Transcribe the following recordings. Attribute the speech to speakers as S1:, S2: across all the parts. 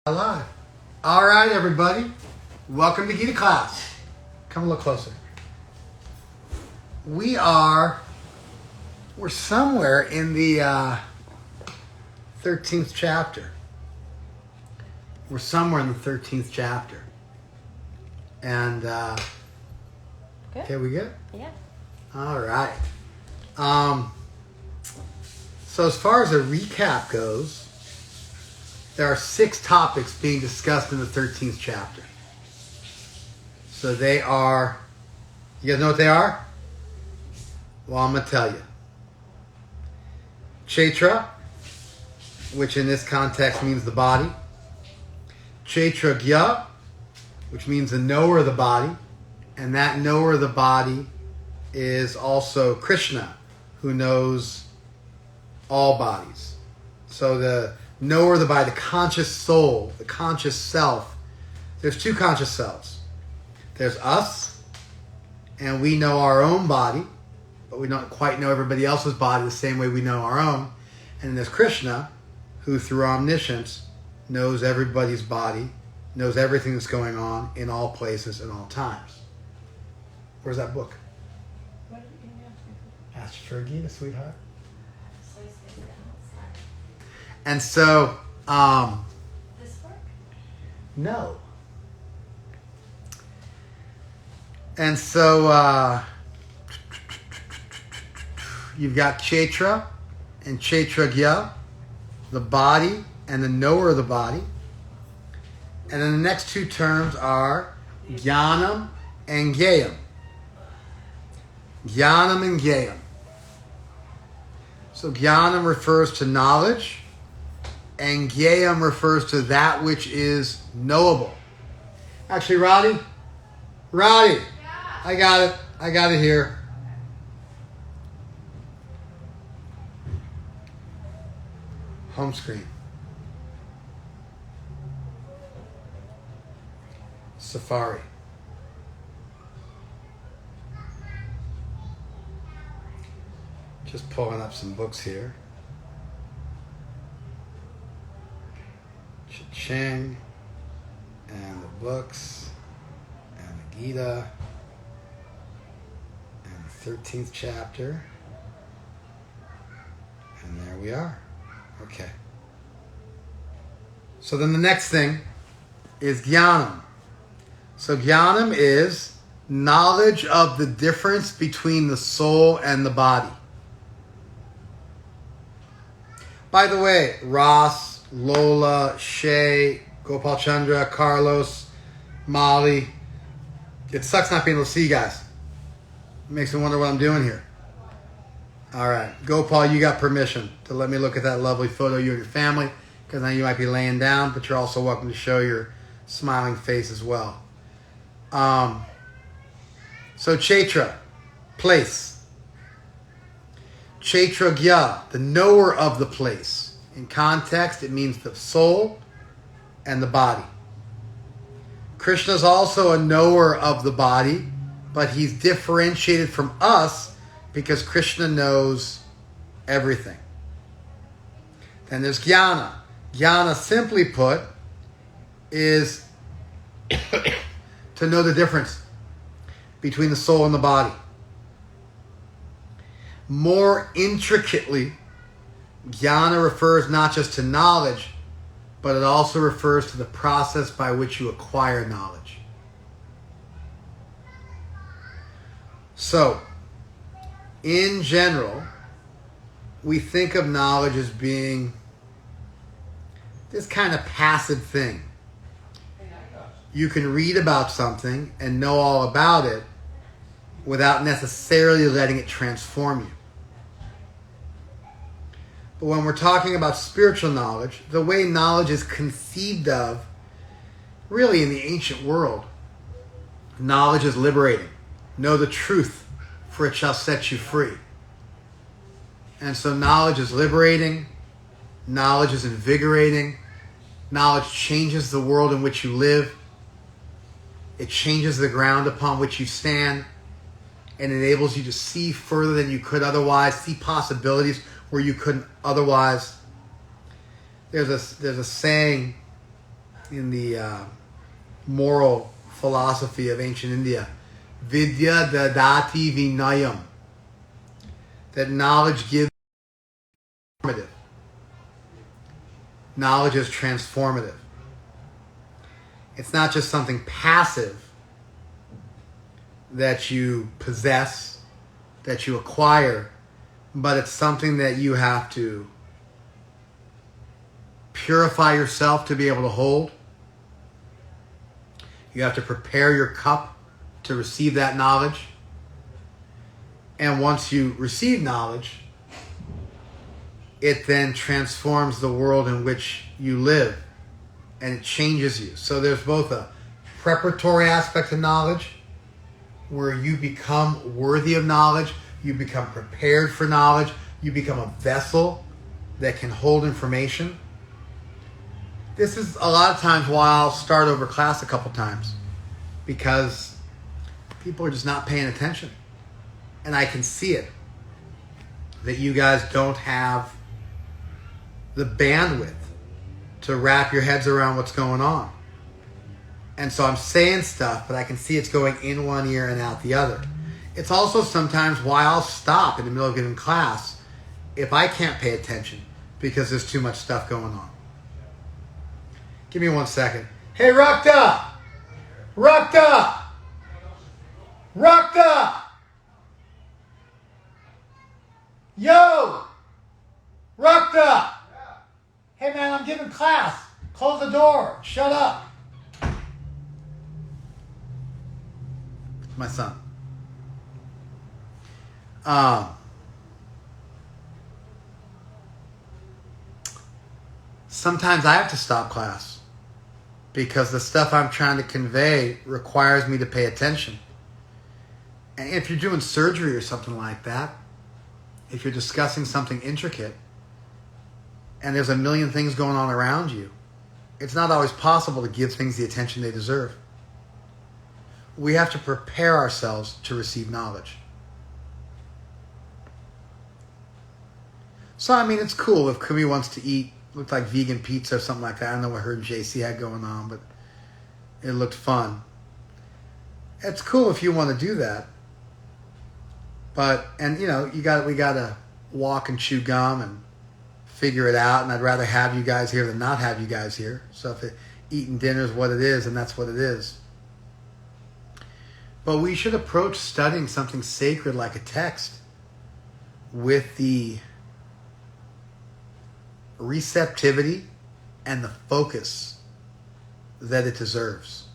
S1: Live. All right, everybody. Welcome to Gita class. Come a little closer. We're somewhere in the 13th chapter. We're somewhere in the 13th chapter. And,
S2: Good.
S1: okay, we good?
S2: Yeah.
S1: All right. So as far as a recap goes, there are 6 topics being discussed in the 13th chapter. So they are, you guys know what they are? Well, I'm going to tell you. Chaitra, which in this context means the body. Chaitragya, which means the knower of the body. And that knower of the body is also Krishna, who knows all bodies. So the knower of the body, the conscious soul, the conscious self. There's 2 conscious selves. There's us, and we know our own body, but we don't quite know everybody else's body the same way we know our own. And then there's Krishna, who through omniscience knows everybody's body, knows everything that's going on in all places and all times. Where's that book?
S2: What did you ask me for?
S1: Ask for a Gita, sweetheart.
S2: So you say that outside.
S1: And so,
S2: This work?
S1: no. And so, you've got Chaitra and Chaitragya, the body and the knower of the body. And then the next 2 terms are Jnanam and Gyayam. Jnanam and Gyayam. So Jnanam refers to knowledge, and Gyayam refers to that which is knowable. Actually, Roddy, I got it here. Home screen. Safari. Just pulling up some books here. Cha-ching. And the books. And the Gita. And the 13th chapter. And there we are. Okay. So then the next thing is Jnanam. So Jnanam is knowledge of the difference between the soul and the body. By the way, Ross, Lola, Shay, Gopal Chandra, Carlos, Molly, it sucks not being able to see you guys. It makes me wonder what I'm doing here. All right. Gopal, you got permission to let me look at that lovely photo of you and your family, because I know you might be laying down, but you're also welcome to show your smiling face as well. So Chaitra, place. Chaitragya, the knower of the place. In context, it means the soul and the body. Krishna's also a knower of the body, but he's differentiated from us because Krishna knows everything. Then there's Jnana. Jnana, simply put, is to know the difference between the soul and the body. More intricately, Jnana refers not just to knowledge, but it also refers to the process by which you acquire knowledge. So, in general, we think of knowledge as being this kind of passive thing. You can read about something and know all about it without necessarily letting it transform you. But when we're talking about spiritual knowledge, the way knowledge is conceived of, really in the ancient world, knowledge is liberating. Know the truth, for it shall set you free. And so knowledge is liberating. Knowledge is invigorating. Knowledge changes the world in which you live. It changes the ground upon which you stand and enables you to see further than you could otherwise, see possibilities where you couldn't otherwise. There's a saying in the moral philosophy of ancient India. Vidya dadati vinayam. That knowledge gives transformative. Knowledge is transformative. It's not just something passive that you possess, that you acquire, but it's something that you have to purify yourself to be able to hold. You have to prepare your cup to receive that knowledge. And once you receive knowledge, it then transforms the world in which you live, and it changes you. So there's both a preparatory aspect to knowledge, where you become worthy of knowledge, you become prepared for knowledge, you become a vessel that can hold information. This is a lot of times why I'll start over class a couple times, because people are just not paying attention. And I can see it, that you guys don't have the bandwidth to wrap your heads around what's going on. And so I'm saying stuff, but I can see it's going in one ear and out the other. It's also sometimes why I'll stop in the middle of giving class if I can't pay attention because there's too much stuff going on. Give me 1 second. Hey, Rakta! Rakta! Rakta! Yo! Rakta! Hey man, I'm giving class. Close the door. Shut up. My son. Sometimes I have to stop class because the stuff I'm trying to convey requires me to pay attention. And if you're doing surgery or something like that, if you're discussing something intricate and there's a million things going on around you, it's not always possible to give things the attention they deserve. We have to prepare ourselves to receive knowledge. So, I mean, it's cool if Kumi wants to eat, looked like vegan pizza or something like that. I don't know what her and JC had going on, but it looked fun. It's cool if you want to do that. But, and you know, we got to walk and chew gum and figure it out. And I'd rather have you guys here than not have you guys here. So if eating dinner is what it is, and that's what it is. But we should approach studying something sacred like a text with the receptivity and the focus that it deserves.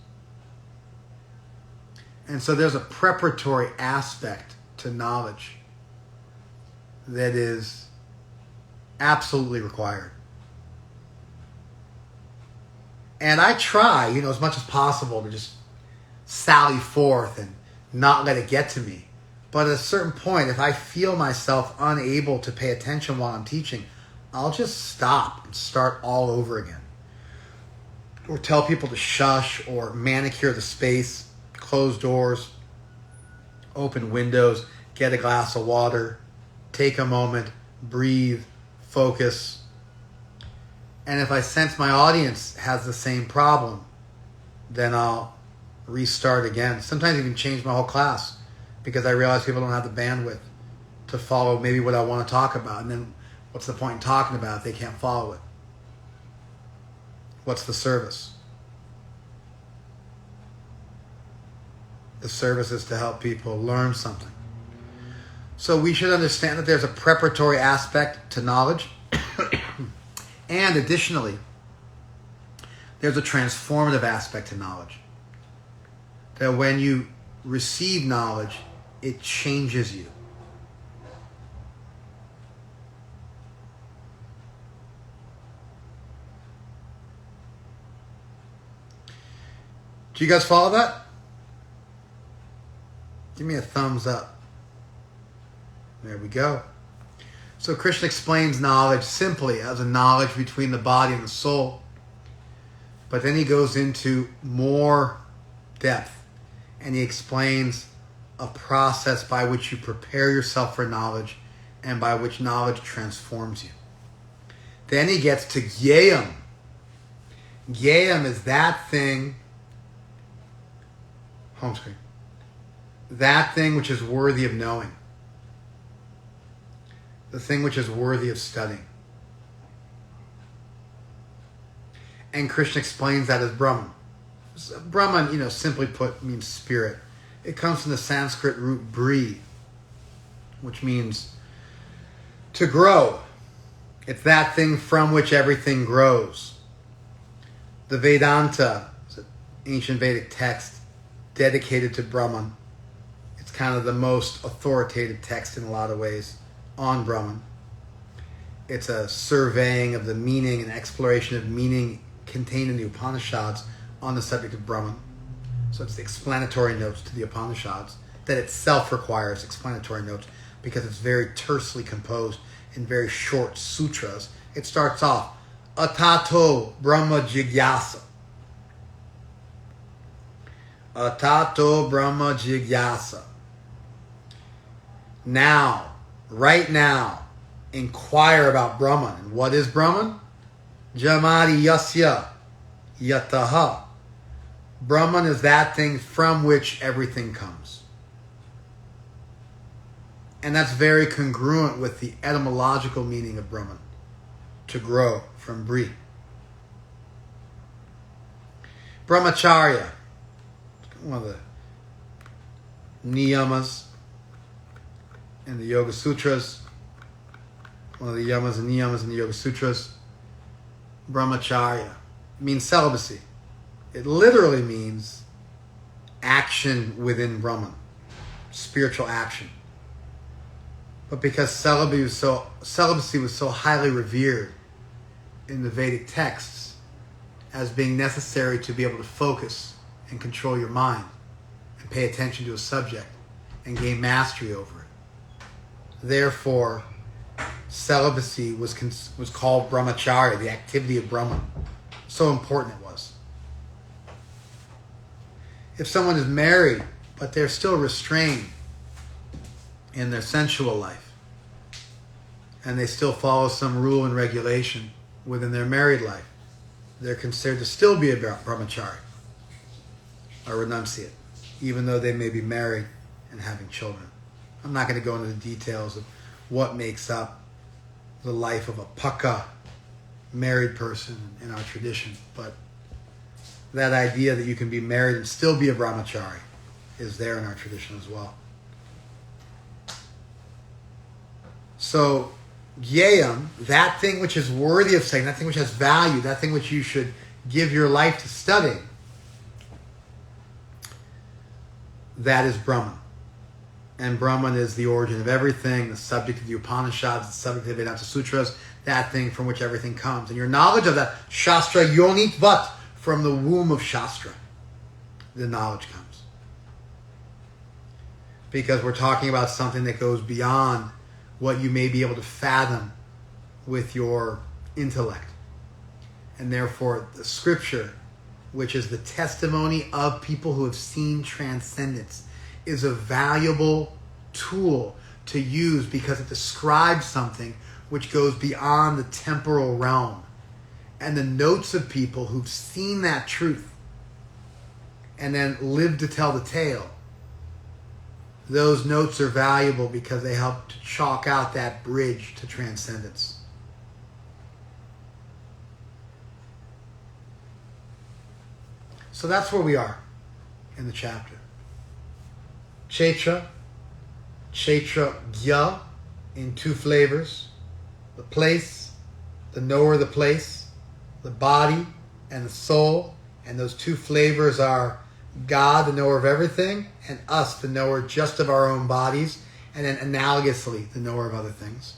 S1: And so there's a preparatory aspect to knowledge that is absolutely required. And I try, as much as possible to just sally forth and not let it get to me. But at a certain point, if I feel myself unable to pay attention while I'm teaching, I'll just stop and start all over again. Or tell people to shush or manicure the space, close doors, open windows, get a glass of water, take a moment, breathe, focus. And if I sense my audience has the same problem, then I'll restart again. Sometimes even change my whole class because I realize people don't have the bandwidth to follow maybe what I want to talk about. And then what's the point in talking about if they can't follow it? What's the service? The service is to help people learn something. So we should understand that there's a preparatory aspect to knowledge. And additionally, there's a transformative aspect to knowledge. That when you receive knowledge, it changes you. Do you guys follow that? Give me a thumbs up. There we go. So Krishna explains knowledge simply as a knowledge between the body and the soul. But then he goes into more depth and he explains a process by which you prepare yourself for knowledge and by which knowledge transforms you. Then he gets to Gyayam. Gyam is that thing, home screen, that thing which is worthy of knowing. The thing which is worthy of studying. And Krishna explains that as Brahman. Brahman, simply put, means spirit. It comes from the Sanskrit root bri, which means to grow. It's that thing from which everything grows. The Vedanta is an ancient Vedic text dedicated to Brahman. It's kind of the most authoritative text in a lot of ways on Brahman. It's a surveying of the meaning and exploration of meaning contained in the Upanishads on the subject of Brahman. So it's the explanatory notes to the Upanishads that itself requires explanatory notes because it's very tersely composed in very short sutras. It starts off, Atato Brahma Jigyasa. Atato Brahma Jigyasa. Now, right now, inquire about Brahman. And what is Brahman? Jamadi Yasya Yataha. Brahman is that thing from which everything comes. And that's very congruent with the etymological meaning of Brahman. To grow, from Bri. Brahmacharya. One of the niyamas in the Yoga Sutras. One of the yamas and niyamas in the Yoga Sutras. Brahmacharya means celibacy. It literally means action within Brahman, spiritual action. But because celibacy was so highly revered in the Vedic texts as being necessary to be able to focus and control your mind and pay attention to a subject and gain mastery over it. Therefore, celibacy was called brahmacharya, the activity of Brahman. So important it was. If someone is married, but they're still restrained in their sensual life, and they still follow some rule and regulation within their married life, they're considered to still be a brahmachari, a renunciate, even though they may be married and having children. I'm not going to go into the details of what makes up the life of a paka married person in our tradition, but that idea that you can be married and still be a brahmachari is there in our tradition as well. So, gyayam, that thing which is worthy of studying, that thing which has value, that thing which you should give your life to studying, that is Brahman. And Brahman is the origin of everything, the subject of the Upanishads, the subject of the Vedanta Sutras, that thing from which everything comes. And your knowledge of that, Shastra Yonit Vat, from the womb of Shastra, the knowledge comes. Because we're talking about something that goes beyond what you may be able to fathom with your intellect. And therefore, the scripture, which is the testimony of people who have seen transcendence, is a valuable tool to use because it describes something which goes beyond the temporal realm. And the notes of people who've seen that truth and then lived to tell the tale, those notes are valuable because they help to chalk out that bridge to transcendence. So that's where we are in the chapter. Chaitra Gya in two flavors. The place, the knower of the place, the body and the soul. And those two flavors are God, the knower of everything, and us, the knower just of our own bodies, and then analogously, the knower of other things.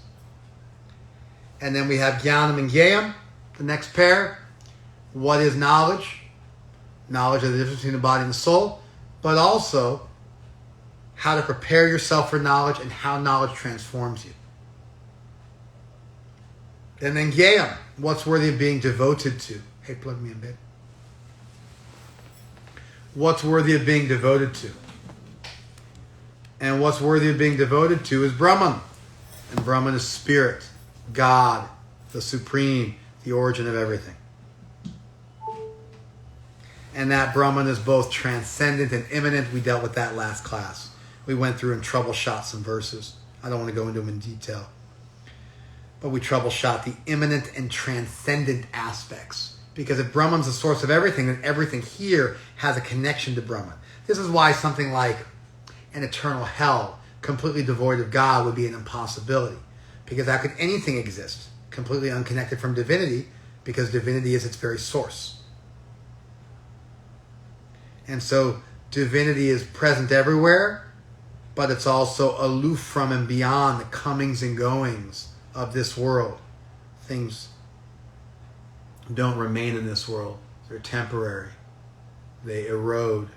S1: And then we have Jnanam and Gyayam, the next pair. What is knowledge? Knowledge of the difference between the body and the soul, but also how to prepare yourself for knowledge and how knowledge transforms you. And then Gyayam, what's worthy of being devoted to? Hey, plug me in, babe. What's worthy of being devoted to? And what's worthy of being devoted to is Brahman. And Brahman is spirit, God, the supreme, the origin of everything. And that Brahman is both transcendent and immanent. We dealt with that last class. We went through and troubleshot some verses. I don't want to go into them in detail. But we troubleshot the immanent and transcendent aspects. Because if Brahman's the source of everything, then everything here has a connection to Brahman. This is why something like an eternal hell, completely devoid of God, would be an impossibility. Because how could anything exist completely unconnected from divinity? Because divinity is its very source. And so divinity is present everywhere, but it's also aloof from and beyond the comings and goings of this world. Things don't remain in this world. They're temporary. They erode.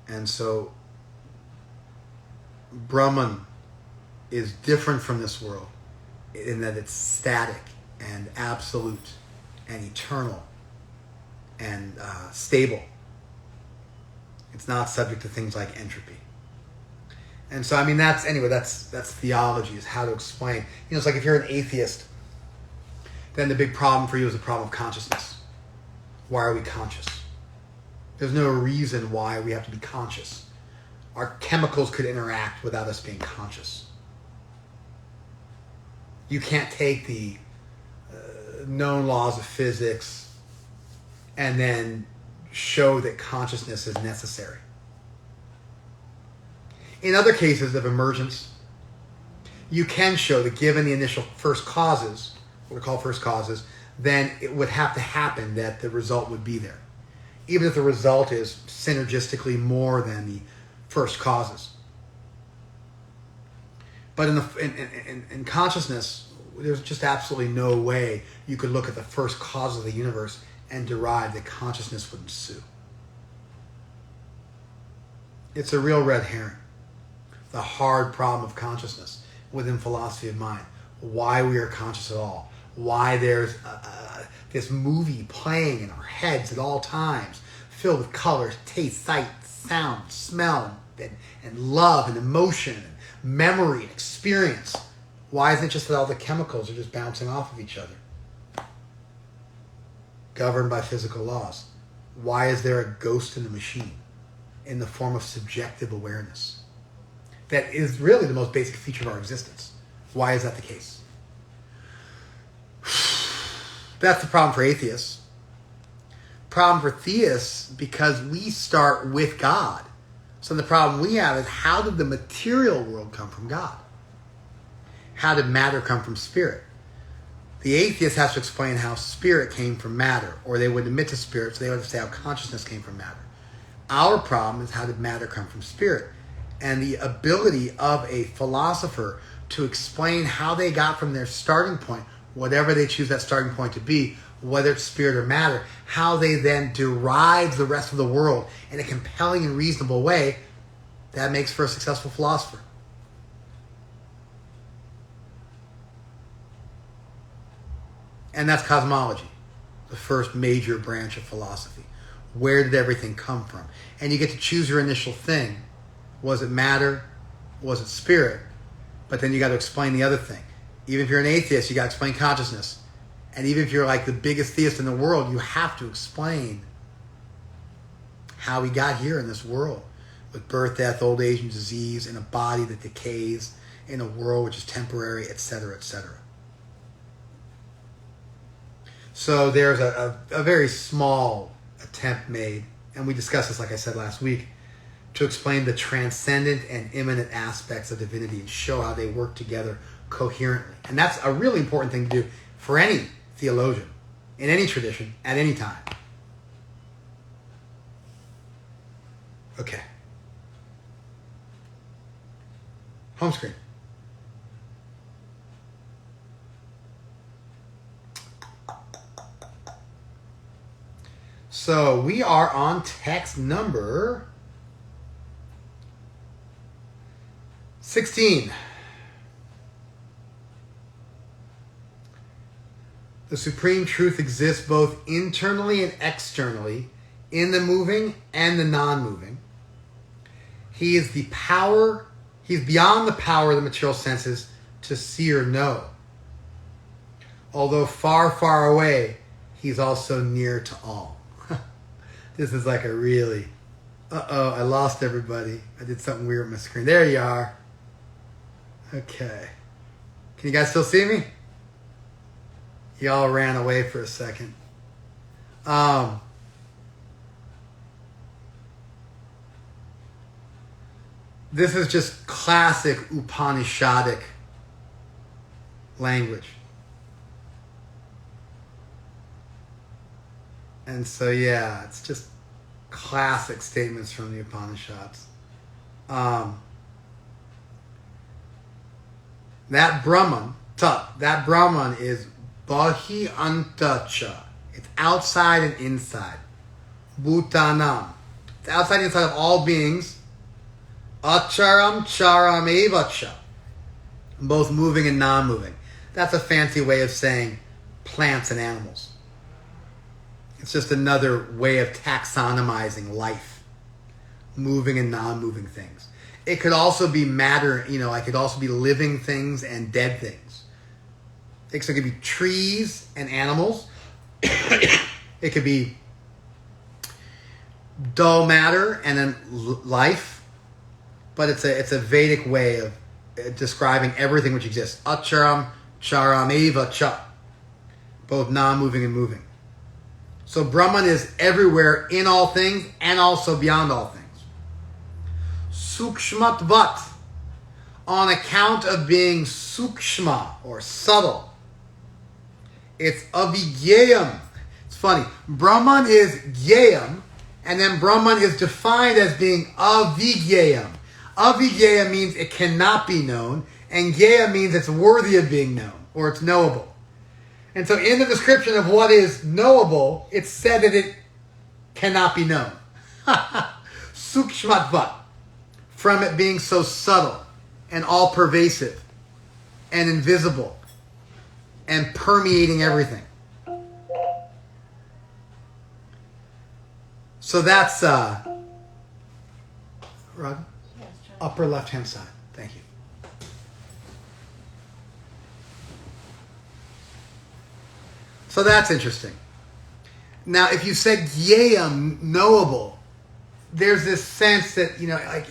S1: And so Brahman is different from this world in that it's static and absolute and eternal and stable. It's not subject to things like entropy. And so, I mean, that's theology, is how to explain. It's like if you're an atheist, then the big problem for you is the problem of consciousness. Why are we conscious? There's no reason why we have to be conscious. Our chemicals could interact without us being conscious. You can't take the known laws of physics and then show that consciousness is necessary. In other cases of emergence, you can show that given the initial first causes, what we call first causes, then it would have to happen that the result would be there. Even if the result is synergistically more than the first causes. But in consciousness, there's just absolutely no way you could look at the first cause of the universe and derive that consciousness would ensue. It's a real red herring. The hard problem of consciousness within philosophy of mind. Why we are conscious at all. Why there's this movie playing in our heads at all times, filled with colors, taste, sight, sound, smell, and love and emotion and memory and experience. Why isn't it just that all the chemicals are just bouncing off of each other? Governed by physical laws. Why is there a ghost in the machine in the form of subjective awareness? That is really the most basic feature of our existence. Why is that the case? That's the problem for atheists. Problem for theists, because we start with God. So the problem we have is, how did the material world come from God? How did matter come from spirit? The atheist has to explain how spirit came from matter, or they would admit to spirit, so they would have to say how consciousness came from matter. Our problem is, how did matter come from spirit? And the ability of a philosopher to explain how they got from their starting point, whatever they choose that starting point to be, whether it's spirit or matter, how they then derive the rest of the world in a compelling and reasonable way, that makes for a successful philosopher. And that's cosmology, the first major branch of philosophy. Where did everything come from? And you get to choose your initial thing. Was it matter? Was it spirit? But then you got to explain the other thing. Even if you're an atheist, you got to explain consciousness. And even if you're like the biggest theist in the world, you have to explain how we got here in this world. With birth, death, old age, and disease, in a body that decays, in a world which is temporary, etc., etc. So there's a very small attempt made, and we discussed this, like I said last week, to explain the transcendent and immanent aspects of divinity and show how they work together coherently. And that's a really important thing to do for any theologian, in any tradition, at any time. Okay. Home screen. So we are on text number 16. The supreme truth exists both internally and externally, in the moving and the non-moving. He is the power, he's beyond the power of the material senses to see or know. Although far, far away, he's also near to all. This is like a really... Uh-oh, I lost everybody. I did something weird with my screen. There you are. Okay. Can you guys still see me? Y'all ran away for a second. This is just classic Upanishadic language. And so, yeah, it's just classic statements from the Upanishads. That Brahman is Bahi Antacha. It's outside and inside. Bhutanam. It's outside and inside of all beings. Acharam charam evacha. Both moving and non-moving. That's a fancy way of saying plants and animals. It's just another way of taxonomizing life. Moving and non-moving things. It could also be matter, it could also be living things and dead things. It could be trees and animals. It could be dull matter and then life. But it's a Vedic way of describing everything which exists. Acharam, charam, eva, cha. Both non-moving and moving. So Brahman is everywhere in all things and also beyond all things. Sukshmatvat, on account of being sukshma or subtle. It's avigyayam. It's funny. Brahman is gyayam, and then Brahman is defined as being avigyayam. Avigyayam means it cannot be known, and gyaya means it's worthy of being known, or it's knowable. And so in the description of what is knowable, it's said that it cannot be known. Sukshmatvat. From it being so subtle and all-pervasive and invisible and permeating everything. So that's Rod? Upper left-hand side. Thank you. So that's interesting. Now, if you said gyayam, knowable, there's this sense that, like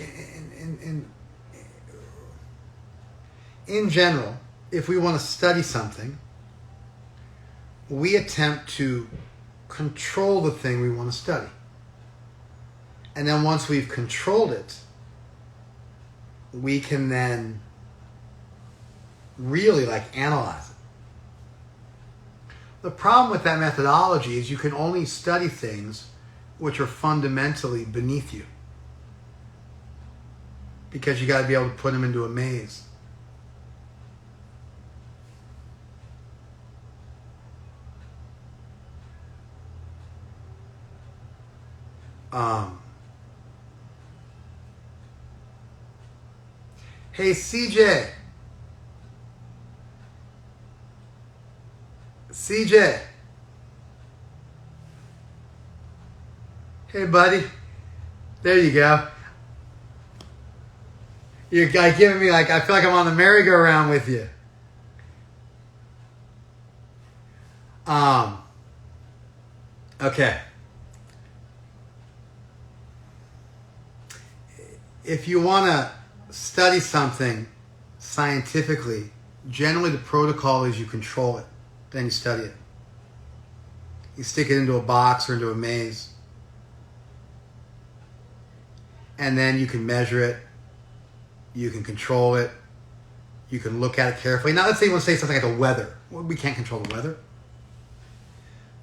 S1: in general, if we want to study something, we attempt to control the thing we want to study. And then once we've controlled it, we can then really analyze it. The problem with that methodology is you can only study things which are fundamentally beneath you. Because you got to be able to put them into a maze. Hey, CJ. CJ. Hey, buddy. There you go. You're giving me I feel like I'm on the merry-go-round with you. Okay. If you want to study something scientifically, generally the protocol is you control it, then you study it. You stick it into a box or into a maze. And then you can measure it. You can control it. You can look at it carefully. Now let's say you want to say something like the weather. Well, we can't control the weather.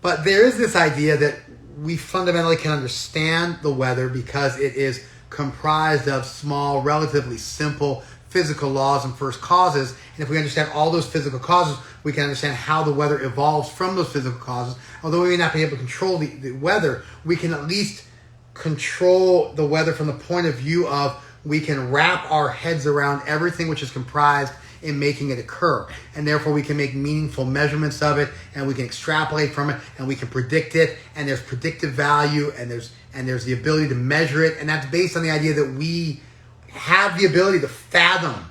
S1: But there is this idea that we fundamentally can understand the weather because it is comprised of small, relatively simple physical laws and first causes. And if we understand all those physical causes, we can understand how the weather evolves from those physical causes. Although we may not be able to control the weather, we can at least control the weather from the point of view of we can wrap our heads around everything which is comprised in making it occur. And therefore we can make meaningful measurements of it, and we can extrapolate from it, and we can predict it, and there's predictive value, and there's the ability to measure it, and that's based on the idea that we have the ability to fathom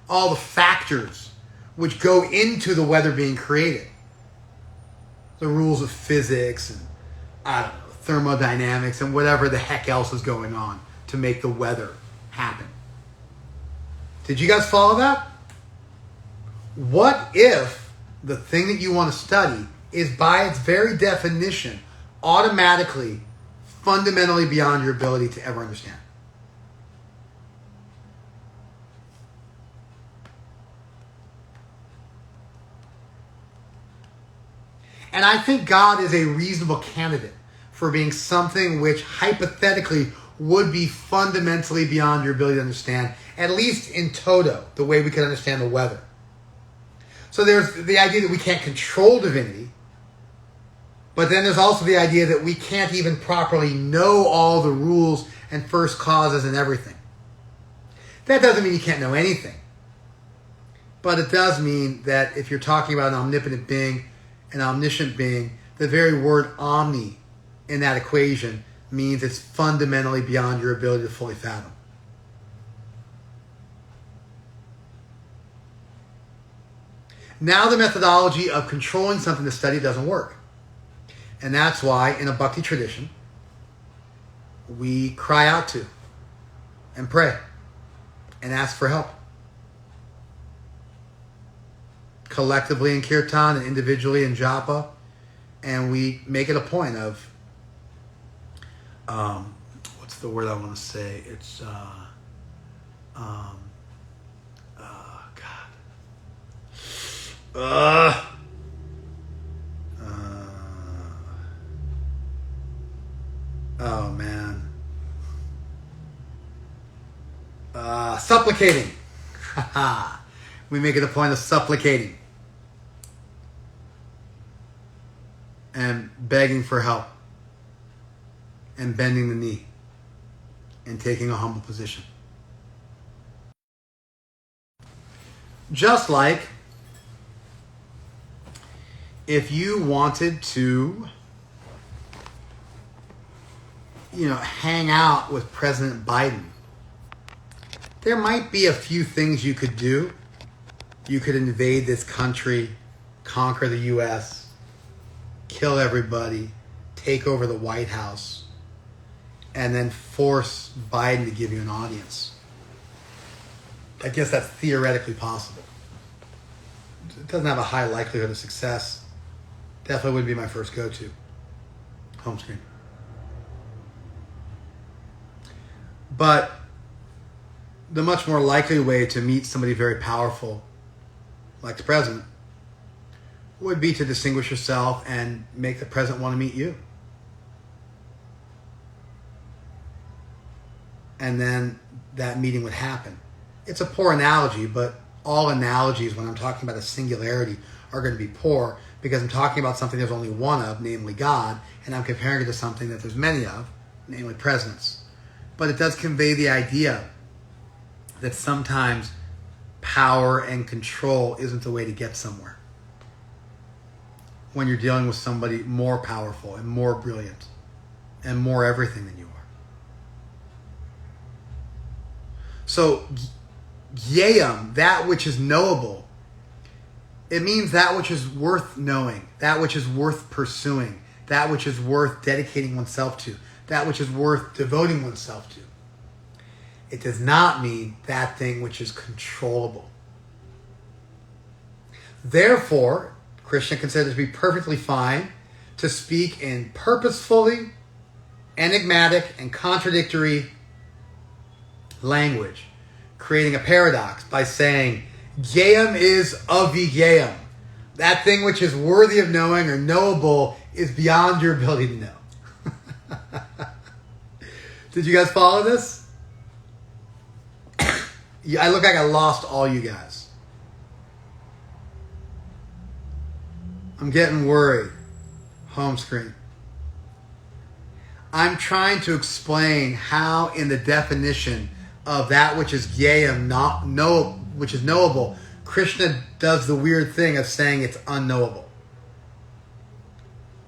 S1: all the factors which go into the weather being created. The rules of physics and, thermodynamics and whatever the heck else is going on to make the weather happen. Did you guys follow that? What if the thing that you want to study is by its very definition automatically, fundamentally beyond your ability to ever understand? And I think God is a reasonable candidate for being something which hypothetically would be fundamentally beyond your ability to understand, at least in toto, the way we can understand the weather. So there's the idea that we can't control divinity, but then there's also the idea that we can't even properly know all the rules and first causes and everything. That doesn't mean you can't know anything, but it does mean that if you're talking about an omnipotent being, an omniscient being, the very word omni in that equation means it's fundamentally beyond your ability to fully fathom. Now the methodology of controlling something to study doesn't work. And that's why in a bhakti tradition, we cry out to and pray and ask for help. Collectively in kirtan and individually in japa, and we make it a point of what's the word I want to say? It's supplicating. We make it a point of supplicating and begging for help and bending the knee and taking a humble position. Just like if you wanted to, hang out with President Biden, there might be a few things you could do. You could invade this country, conquer the U.S., kill everybody, take over the White House, and then force Biden to give you an audience. I guess that's theoretically possible. It doesn't have a high likelihood of success. Definitely would be my first go-to. Home screen. But the much more likely way to meet somebody very powerful, like the president, would be to distinguish yourself and make the president want to meet you. And then that meeting would happen. It's a poor analogy, but all analogies when I'm talking about a singularity are going to be poor because I'm talking about something there's only one of, namely God, and I'm comparing it to something that there's many of, namely presidents. But it does convey the idea that sometimes power and control isn't the way to get somewhere when you're dealing with somebody more powerful and more brilliant and more everything than you are. So, yayam, that which is knowable, it means that which is worth knowing, that which is worth pursuing, that which is worth dedicating oneself to, that which is worth devoting oneself to. It does not mean that thing which is controllable. Therefore, Krishna considers it to be perfectly fine to speak in purposefully enigmatic and contradictory language, creating a paradox by saying, Yayam is avigyayam. That thing which is worthy of knowing or knowable is beyond your ability to know. Did you guys follow this? I look like I lost all you guys. I'm getting worried. Home screen. I'm trying to explain how in the definition of that which is yayam, which is knowable, Krishna does the weird thing of saying it's unknowable.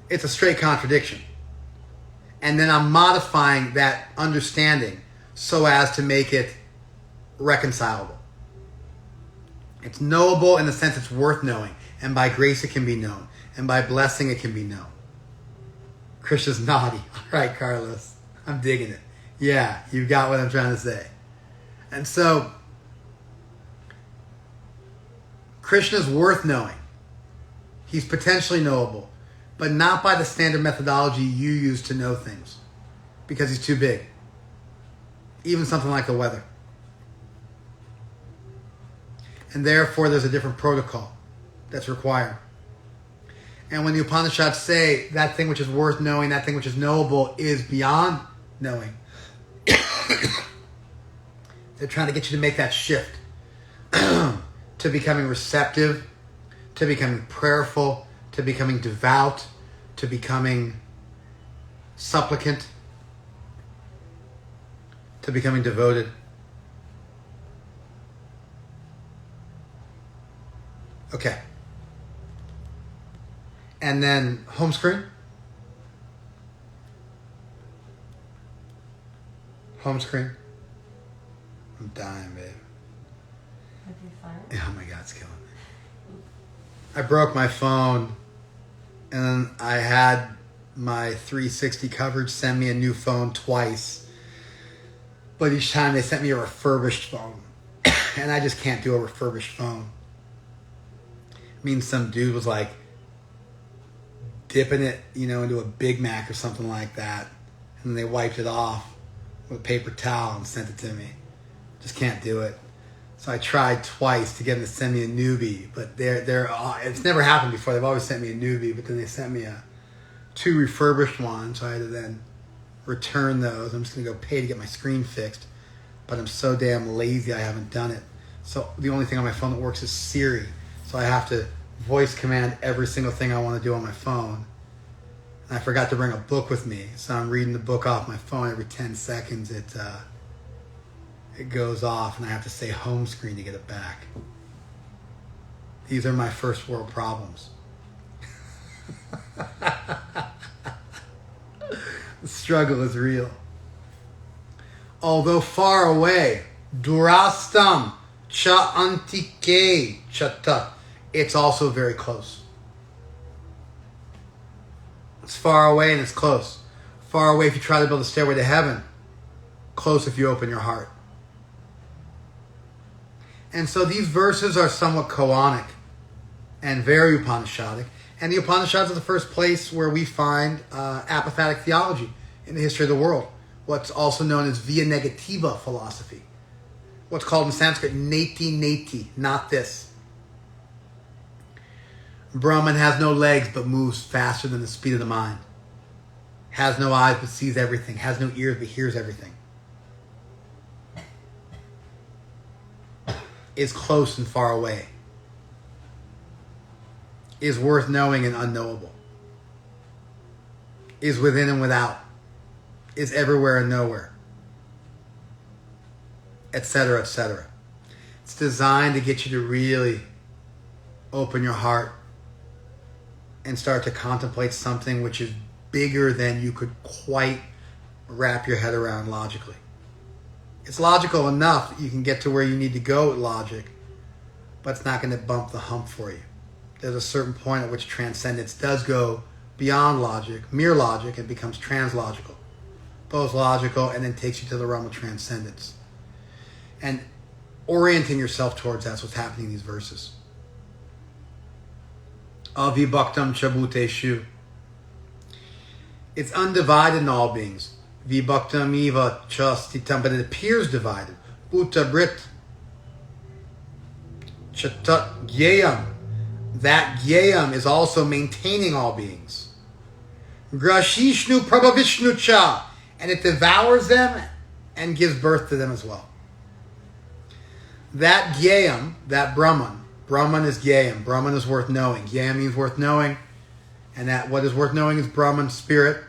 S1: It's a straight contradiction. And then I'm modifying that understanding so as to make it reconcilable. It's knowable in the sense it's worth knowing, and by grace it can be known, and by blessing it can be known. Krishna's naughty. All right, Carlos. I'm digging it. Yeah, you got what I'm trying to say. And so, Krishna's worth knowing. He's potentially knowable, but not by the standard methodology you use to know things, because he's too big. Even something like the weather. And therefore, there's a different protocol that's required. And when the Upanishads say that thing which is worth knowing, that thing which is knowable is beyond knowing, they're trying to get you to make that shift to becoming receptive, to becoming prayerful, to becoming devout, to becoming supplicant, to becoming devoted. Okay. And then home screen. Home screen. I'm dying, babe.
S2: Have you fired?
S1: Oh my God, it's killing me. I broke my phone, and then I had my 360 coverage send me a new phone twice. But each time they sent me a refurbished phone. And I just can't do a refurbished phone. I mean, some dude was like dipping it, into a Big Mac or something like that. And then they wiped it off with a paper towel and sent it to me. Just can't do it. So I tried twice to get them to send me a newbie, but it's never happened before. They've always sent me a newbie, but then they sent me two refurbished ones. So I had to then return those. I'm just going to go pay to get my screen fixed, but I'm so damn lazy I haven't done it. So the only thing on my phone that works is Siri. So I have to voice command every single thing I want to do on my phone. And I forgot to bring a book with me, so I'm reading the book off my phone every 10 seconds. It goes off, and I have to say home screen to get it back. These are my first world problems. The struggle is real. Although far away, durastam cha antike chata, it's also very close. It's far away and it's close. Far away if you try to build a stairway to heaven. Close if you open your heart. And so these verses are somewhat koanic and very Upanishadic. And the Upanishads are the first place where we find apophatic theology in the history of the world. What's also known as via negativa philosophy. What's called in Sanskrit neti neti, not this. Brahman has no legs but moves faster than the speed of the mind. Has no eyes but sees everything. Has no ears but hears everything. Is close and far away. Is worth knowing and unknowable. Is within and without. Is everywhere and nowhere. Etc., etc. It's designed to get you to really open your heart and start to contemplate something which is bigger than you could quite wrap your head around logically. It's logical enough that you can get to where you need to go with logic, but it's not going to bump the hump for you. There's a certain point at which transcendence does go beyond logic, mere logic, and becomes translogical. Both logical and then takes you to the realm of transcendence. And orienting yourself towards that's what's happening in these verses. Avibhaktam chabhuteshu. It's undivided in all beings. Vibhaktam eva chastitam, but it appears divided. Uttabrit chatat gyayam. That gyayam is also maintaining all beings. Grashishnu prabhavishnu cha. And it devours them and gives birth to them as well. That gyayam, that Brahman is gyayam. Brahman is worth knowing. Gyayam means worth knowing. And that what is worth knowing is Brahman, spirit.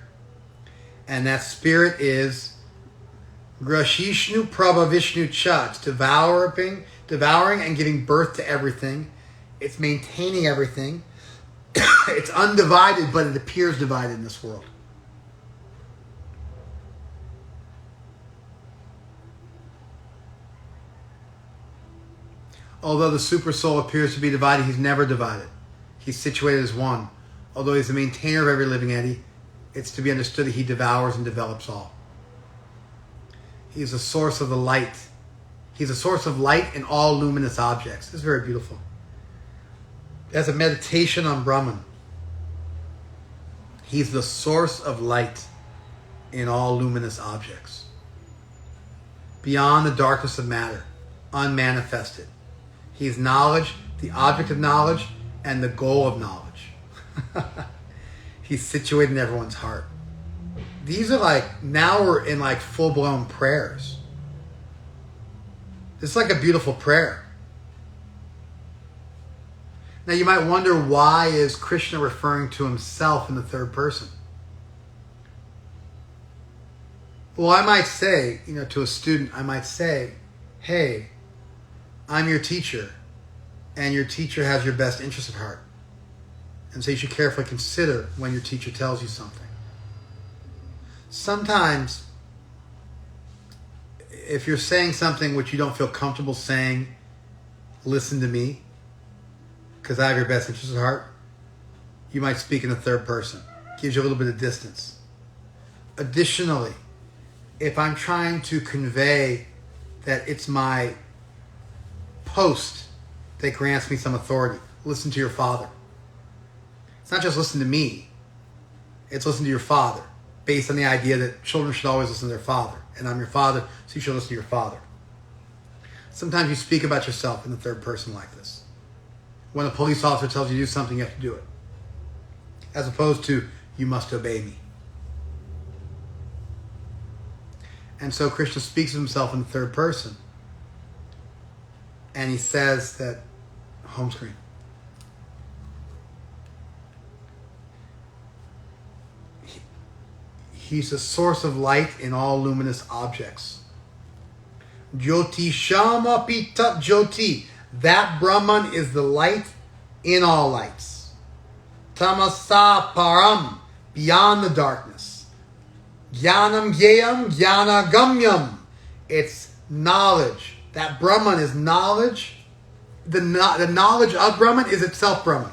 S1: And that spirit is Grashishnu Prabhavishnu Cha. It's devouring and giving birth to everything. It's maintaining everything. It's undivided, but it appears divided in this world. Although the super soul appears to be divided, he's never divided. He's situated as one. Although he's the maintainer of every living it's to be understood that he devours and develops all. He's a source of the light. He's a source of light in all luminous objects. It's very beautiful. As a meditation on Brahman, he's the source of light in all luminous objects. Beyond the darkness of matter, unmanifested. He's knowledge, the object of knowledge, and the goal of knowledge. He's situated in everyone's heart. These are like, now we're in like full-blown prayers. It's like a beautiful prayer. Now you might wonder, why is Krishna referring to himself in the third person? Well, I might say, to a student, I might say, hey, I'm your teacher, and your teacher has your best interest at heart. And so you should carefully consider when your teacher tells you something. Sometimes, if you're saying something which you don't feel comfortable saying, listen to me, because I have your best interest at heart, you might speak in the third person. Gives you a little bit of distance. Additionally, if I'm trying to convey that it's my post that grants me some authority, listen to your father. It's not just listen to me. It's listen to your father, based on the idea that children should always listen to their father. And I'm your father, so you should listen to your father. Sometimes you speak about yourself in the third person like this. When a police officer tells you to do something, you have to do it. As opposed to, you must obey me. And so Krishna speaks of himself in the third person. And he says that, home screen. He's a source of light in all luminous objects. Jyoti Shama Pitat Jyoti. That Brahman is the light in all lights. Tamasa Param. Beyond the darkness. Jnanam Gyayam Jnana Gamyam. It's knowledge. That Brahman is knowledge. The knowledge of Brahman is itself Brahman.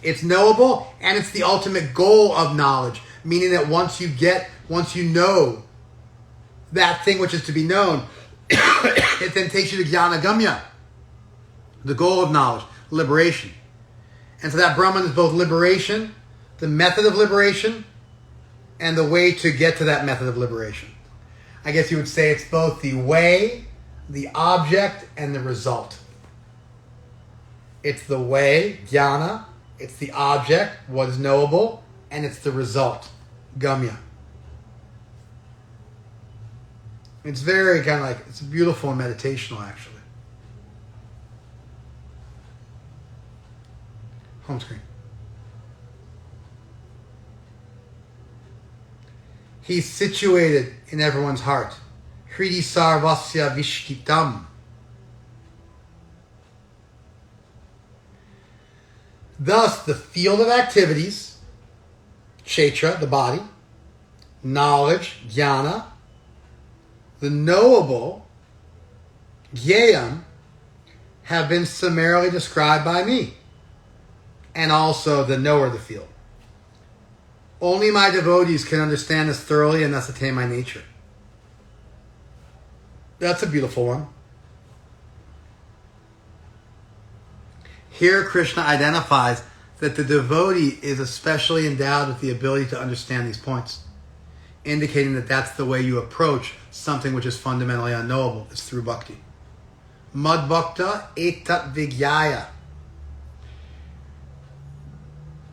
S1: It's knowable, and it's the ultimate goal of knowledge. Meaning that once you know that thing which is to be known, it then takes you to Jnana Gamya, the goal of knowledge, liberation. And so that Brahman is both liberation, the method of liberation, and the way to get to that method of liberation. I guess you would say it's both the way, the object, and the result. It's the way, jnana, it's the object, what is knowable, and it's the result, gamya. It's very kind of like, it's beautiful and meditational actually. Home screen. He's situated in everyone's heart. Hridi sarvasya vishkitam. Thus, the field of activities, kshetra, the body, knowledge, jnana, the knowable, gyayam, have been summarily described by me, and also the knower of the field. Only my devotees can understand this thoroughly and thus attain my nature. That's a beautiful one. Here Krishna identifies that the devotee is especially endowed with the ability to understand these points, indicating that that's the way you approach something which is fundamentally unknowable, is through bhakti. Mad bhakta etat vigyaya.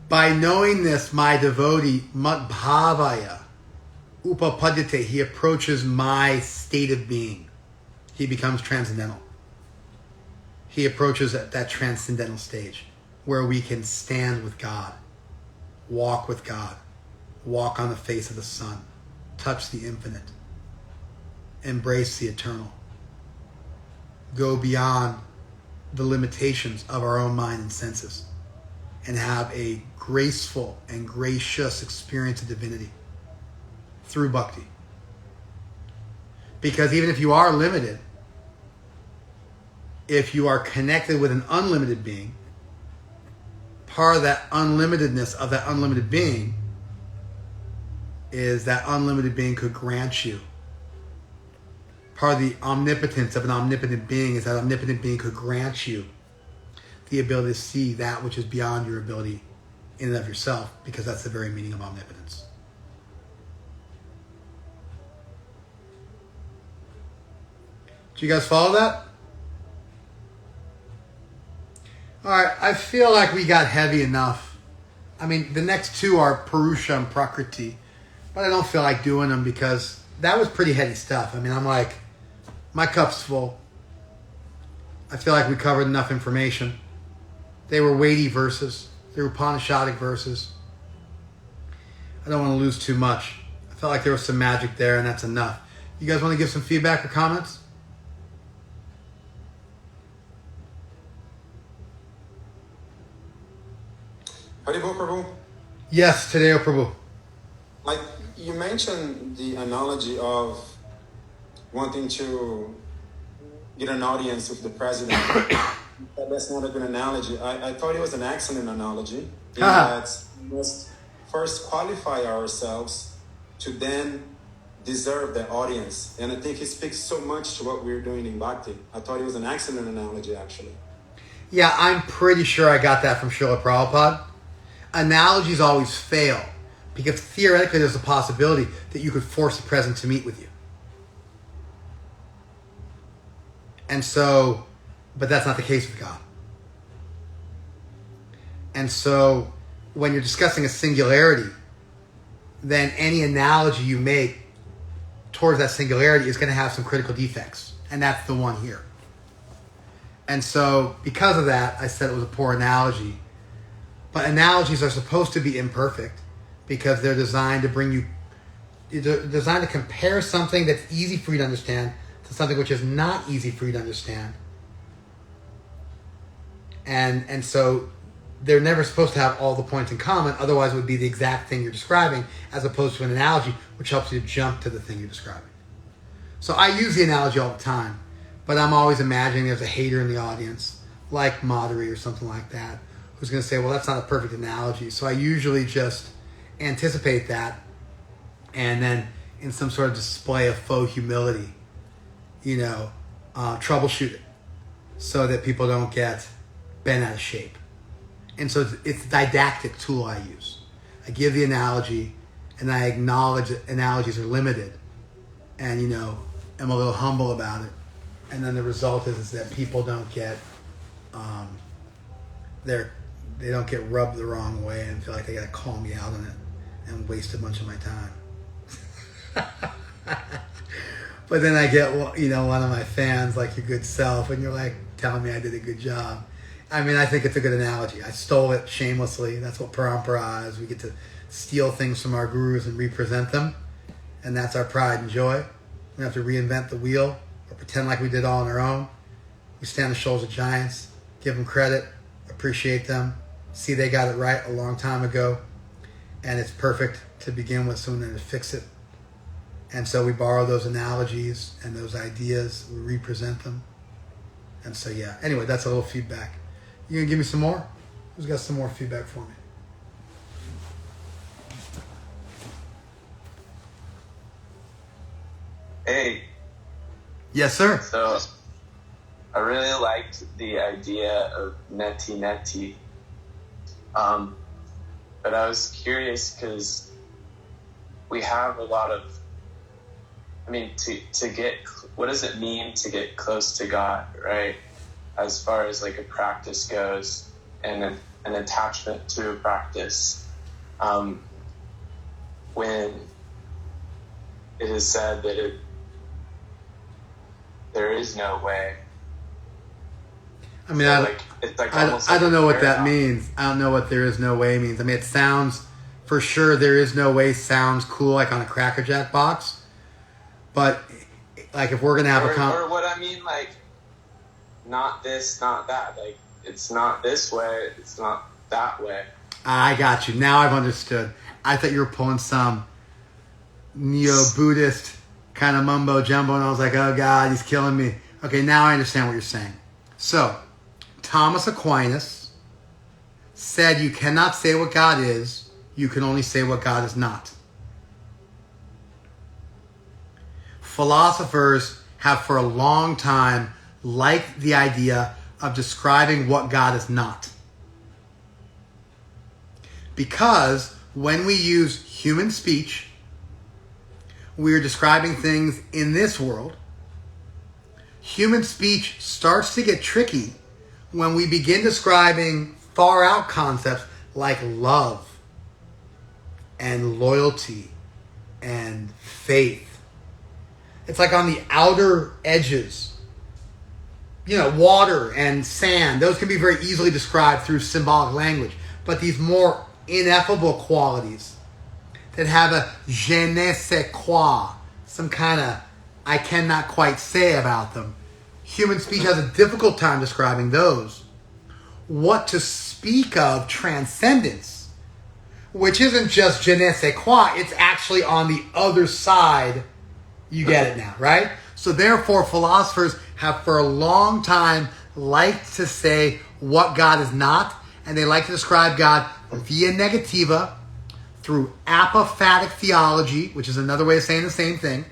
S1: By knowing this, my devotee, mad bhavaya, upapadite, he approaches my state of being. He becomes transcendental. He approaches at that transcendental stage where we can stand with God, walk with God, walk on the face of the sun, touch the infinite, embrace the eternal, go beyond the limitations of our own mind and senses, and have a graceful and gracious experience of divinity through bhakti. Because even if you are limited, if you are connected with an unlimited being, part of that unlimitedness of that unlimited being is that unlimited being could grant you. Part of the omnipotence of an omnipotent being is that omnipotent being could grant you the ability to see that which is beyond your ability in and of yourself, because that's the very meaning of omnipotence. Do you guys follow that? All right, I feel like we got heavy enough. I mean, the next two are Purusha and Prakriti, but I don't feel like doing them because that was pretty heady stuff. I mean, I'm like, my cup's full. I feel like we covered enough information. They were weighty verses. They were Upanishadic verses. I don't want to lose too much. I felt like there was some magic there, and that's enough. You guys want to give some feedback or comments?
S3: Haribo Prabhu,
S1: Yes, Tadeo Prabhu.
S3: like you mentioned the analogy of wanting to get an audience with the president. That's not a good analogy. I thought it was an excellent analogy. In that we must first qualify ourselves to then deserve the audience. And I think it speaks so much to what we're doing in Bhakti. I thought it was an excellent analogy, actually.
S1: Yeah, I'm pretty sure I got that from Srila Prabhupada. Analogies always fail because theoretically there's a possibility that you could force the president to meet with you. And so, but that's not the case with God. And so, when you're discussing a singularity, then any analogy you make towards that singularity is going to have some critical defects. And that's the one here. And so, because of that, I said it was a poor analogy. But analogies are supposed to be imperfect because they're designed to bring you, they're designed to compare something that's easy for you to understand to something which is not easy for you to understand. And so they're never supposed to have all the points in common, otherwise it would be the exact thing you're describing, as opposed to an analogy which helps you to jump to the thing you're describing. So I use the analogy all the time, but I'm always imagining there's a hater in the audience, like Madhuri or something like that, who's going to say, well, that's not a perfect analogy. So I usually just anticipate that and then in some sort of display of faux humility, troubleshoot it so that people don't get bent out of shape. And so it's a didactic tool I use. I give the analogy and I acknowledge that analogies are limited and, I'm a little humble about it. And then the result is that people don't get, they don't get rubbed the wrong way and feel like they got to call me out on it and waste a bunch of my time. But then I get, one of my fans, like your good self, and you're like telling me I did a good job. I mean, I think it's a good analogy. I stole it shamelessly. That's what parampara is. We get to steal things from our gurus and represent them. And that's our pride and joy. We don't have to reinvent the wheel or pretend like we did all on our own. We stand on the shoulders of giants, give them credit, appreciate them, see they got it right a long time ago, and it's perfect to begin with, so then to fix it. And so we borrow those analogies and those ideas, we represent them. And so, yeah. Anyway, that's a little feedback. You gonna give me some more? Who's got some more feedback for me?
S4: Hey.
S1: Yes, sir.
S4: So, I really liked the idea of neti. But I was curious because we have a lot of, to get, what does it mean to get close to God, right? As far as like a practice goes and an attachment to a practice. When it is said that there is no way.
S1: I mean, I don't know what that means. I don't know what there is no way means. I mean, it sounds, for sure, there is no way sounds cool, like on a Cracker Jack box. But, like, if we're going to have
S4: or what I mean, like, not this, not that. Like, it's not this way, it's not that way.
S1: I got you. Now I've understood. I thought you were pulling some neo-Buddhist kind of mumbo-jumbo, and I was like, oh, God, he's killing me. Okay, now I understand what you're saying. So, Thomas Aquinas said you cannot say what God is, you can only say what God is not. philosophers have for a long time liked the idea of describing what God is not. Because when we use human speech, we are describing things in this world. Human speech starts to get tricky when we begin describing far out concepts like love and loyalty and faith. It's like on the outer edges. You know, water and sand, those can be very easily described through symbolic language. But these more ineffable qualities that have a je ne sais quoi, some kind of I cannot quite say about them, human speech has a difficult time describing those. What to speak of transcendence, which isn't just je ne sais quoi, it's actually on the other side. You get it now, right? So therefore, philosophers have for a long time liked to say what God is not, and they like to describe God via negativa, through apophatic theology, which is another way of saying the same thing,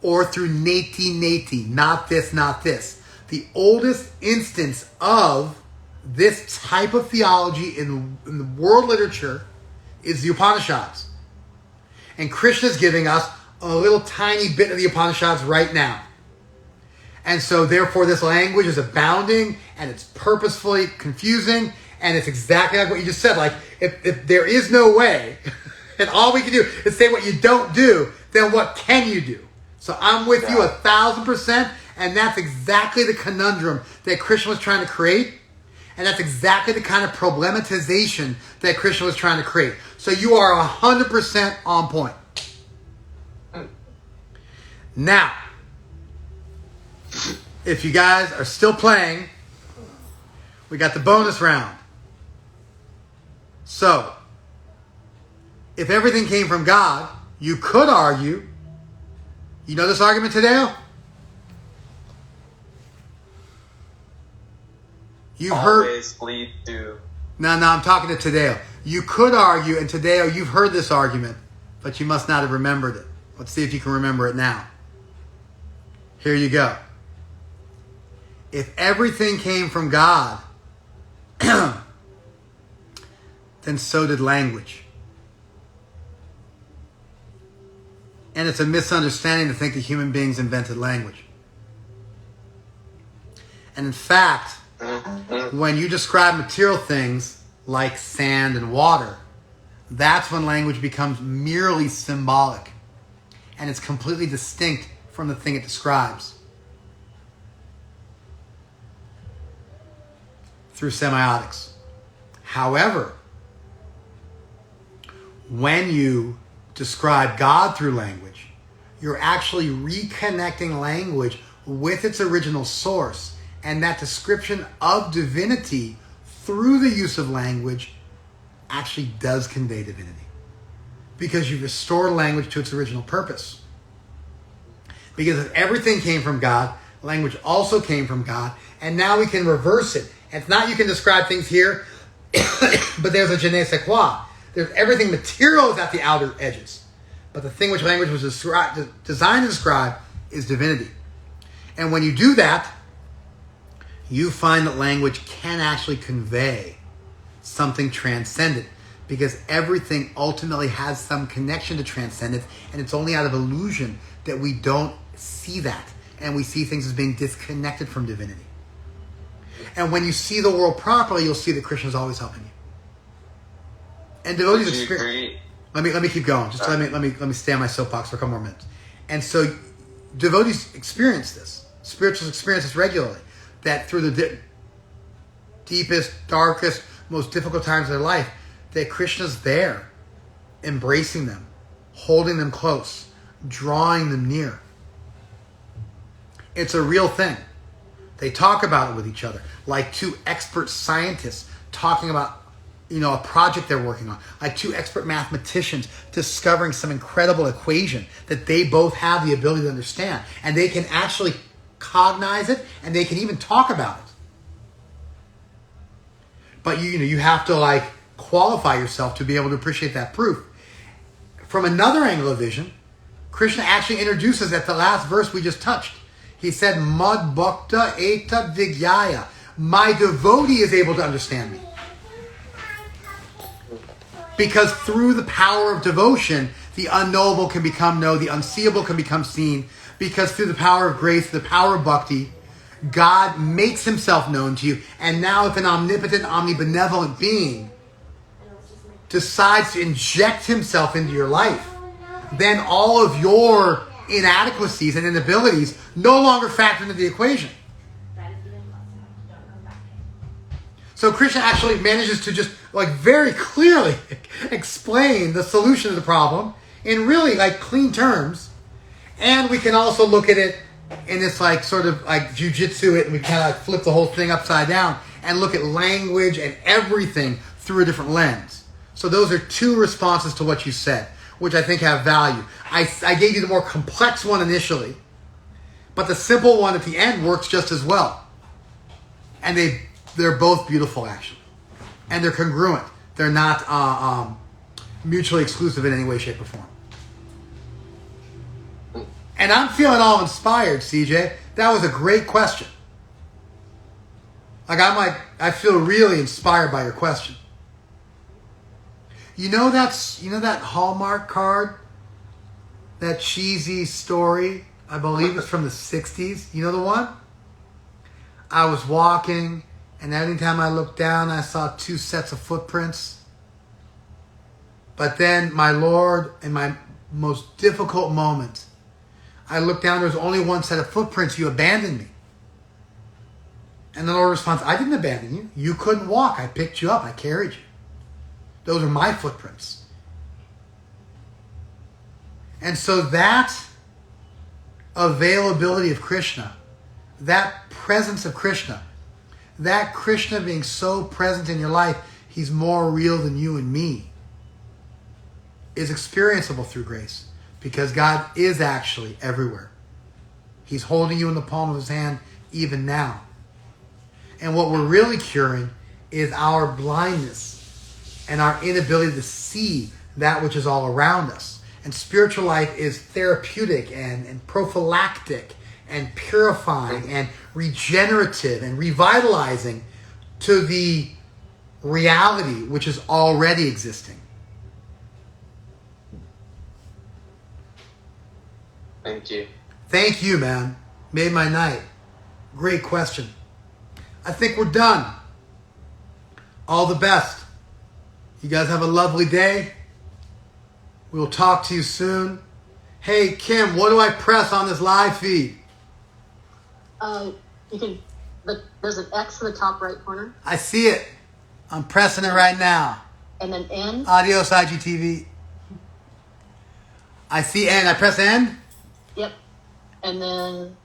S1: or through neti, not this, not this. The oldest instance of this type of theology in the world literature is the Upanishads. And Krishna is giving us a little tiny bit of the Upanishads right now. And so therefore this language is abounding and it's purposefully confusing, and it's exactly like what you just said. Like, if there is no way and all we can do is say what you don't do, then what can you do? So I'm with you 1,000%, and that's exactly the conundrum that Krishna was trying to create, and that's exactly the kind of problematization that Krishna was trying to create. So you are 100% on point. Now, if you guys are still playing, we got the bonus round. So, if everything came from God, you could argue, you know this argument, Tadeo? You've
S4: always lead to...
S1: No, I'm talking to Tadeo. You could argue, and Tadeo, you've heard this argument, but you must not have remembered it. Let's see if you can remember it now. Here you go. If everything came from God, then so did language. And it's a misunderstanding to think that human beings invented language. And in fact, when you describe material things like sand and water, that's when language becomes merely symbolic. And it's completely distinct from the thing it describes. Through semiotics. However, when you describe God through language, you're actually reconnecting language with its original source, and that description of divinity through the use of language actually does convey divinity, because you restore language to its original purpose. Because if everything came from God, language also came from God, and now we can reverse it. And it's not you can describe things here, but there's a je ne sais quoi. There's everything material is at the outer edges. But the thing which language was designed to describe is divinity. And when you do that, you find that language can actually convey something transcendent, because everything ultimately has some connection to transcendence, and it's only out of illusion that we don't see that, and we see things as being disconnected from divinity. And when you see the world properly, you'll see that Krishna is always helping you. And devotees experience. Let me keep going. Just let me stay on my soapbox for a couple more minutes. And so devotees experience this. Spirituals experience this regularly. That through the deepest, darkest, most difficult times of their life, that Krishna's there, embracing them, holding them close, drawing them near. It's a real thing. They talk about it with each other, like two expert scientists talking about, a project they're working on, like two expert mathematicians discovering some incredible equation that they both have the ability to understand, and they can actually cognize it, and they can even talk about it. But you have to qualify yourself to be able to appreciate that proof. From another angle of vision, Krishna actually introduces at the last verse we just touched. He said, Mad Bhakta Eta Vigyaya. My devotee is able to understand me. Because through the power of devotion, the unknowable can become known, the unseeable can become seen. Because through the power of grace, the power of bhakti, God makes himself known to you. And now if an omnipotent, omnibenevolent being decides to inject himself into your life, then all of your inadequacies and inabilities no longer factor into the equation. So Krishna actually manages to just like very clearly explain the solution to the problem in really like clean terms. And we can also look at it in this like sort of like jujitsu it, and we kind of like flip the whole thing upside down and look at language and everything through a different lens. So those are two responses to what you said, which I think have value. I gave you the more complex one initially, but the simple one at the end works just as well. And they're both beautiful actually. And they're congruent. They're not mutually exclusive in any way, shape, or form. And I'm feeling all inspired, CJ. That was a great question. I feel really inspired by your question. You know that Hallmark card? That cheesy story? I believe it's from the 60s. You know the one? I was walking, and every time I looked down, I saw two sets of footprints. But then, my Lord, in my most difficult moment, I looked down, there was only one set of footprints. You abandoned me. And the Lord responds, I didn't abandon you. You couldn't walk. I picked you up. I carried you. Those are my footprints. And so that availability of Krishna, that presence of Krishna, that Krishna being so present in your life, he's more real than you and me, is experienceable through grace. Because God is actually everywhere. He's holding you in the palm of his hand even now. And what we're really curing is our blindness and our inability to see that which is all around us. And spiritual life is therapeutic and prophylactic and purifying and regenerative and revitalizing to the reality which is already existing.
S4: Thank you.
S1: Thank you, man. Made my night. Great question. I think we're done. All the best. You guys have a lovely day. We'll talk to you soon. Hey, Kim, what do I press on this live feed?
S5: There's an X in the top right corner.
S1: I see it. I'm pressing it right now.
S5: And then N.
S1: Adios, IGTV. I see N. I press N?
S5: Yep. And then